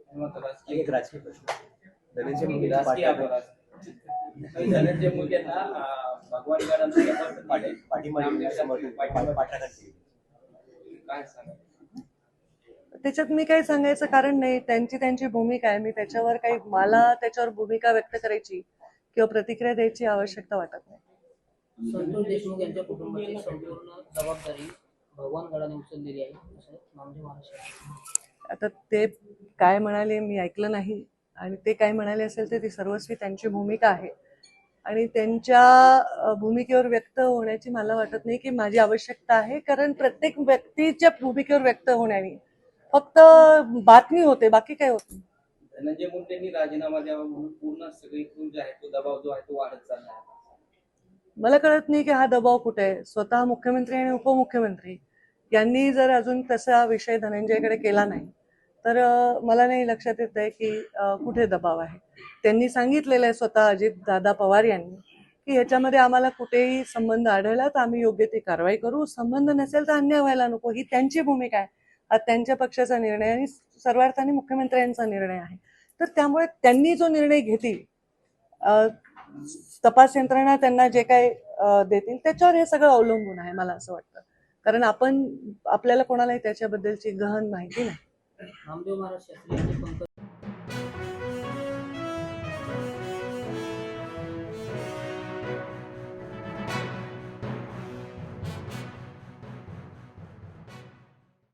एक राजकीय प्रश्न. धनंजय मुंडे धनंजय मुंडेंना भगवान गडांना पाठराखण केली. काय सांगा? त्याच्यात मी काही सांगायचं कारण नाही. त्यांची भूमिका आहे. मी त्याच्यावर काही मला त्याच्यावर भूमिका व्यक्त करायची किंवा प्रतिक्रिया द्यायची आवश्यकता वाटत नाही. संतोष देशमुख यांच्या कुटुंबाची संपूर्ण जबाबदारी भगवान गडाने उचललेली आहे असं नामदेव महाराज. आता ते काय म्हणाले मी ऐकलं नाही आणि ते काय म्हणाले असेल तर ती सर्वस्वी त्यांची भूमिका आहे आणि त्यांच्या भूमिकेवर व्यक्त होण्याची मला वाटत नाही की माझी आवश्यकता आहे. कारण प्रत्येक व्यक्तीच्या भूमिकेवर व्यक्त होण्याने फक्त बातमी होते, बाकी काय होत नाही. धनंजय मुंडेंनी राजीनामा द्यावा म्हणून पूर्ण सगळीकडून जो आहे तो दबाव जो आहे तो वाढत चालला आहे. मला कळत नाही की हा दबाव कुठे आहे. स्वतः मुख्यमंत्री आणि उपमुख्यमंत्री यांनी जर अजून तसा विषय धनंजयकडे केला नाही तर मला नाही लक्षात येत आहे की कुठे दबाव आहे. त्यांनी सांगितलेलं आहे स्वतः अजित दादा पवार यांनी की ह्याच्यामध्ये आम्हाला कुठेही संबंध आढळला तर आम्ही योग्य ती कारवाई करू, संबंध नसेल तर अन्याय व्हायला नको, ही त्यांची भूमिका आहे. हा त्यांच्या पक्षाचा निर्णय आणि सर्वार्थाने मुख्यमंत्र्यांचा निर्णय आहे. तर त्यामुळे त्यांनी जो निर्णय घेतील, तपास यंत्रणा त्यांना जे काय देतील त्याच्यावर हे सगळं अवलंबून आहे मला असं वाटतं. कारण आपल्याला कोणालाही त्याच्याबद्दलची गहन माहिती नाही. नामदेव महाराज शास्त्री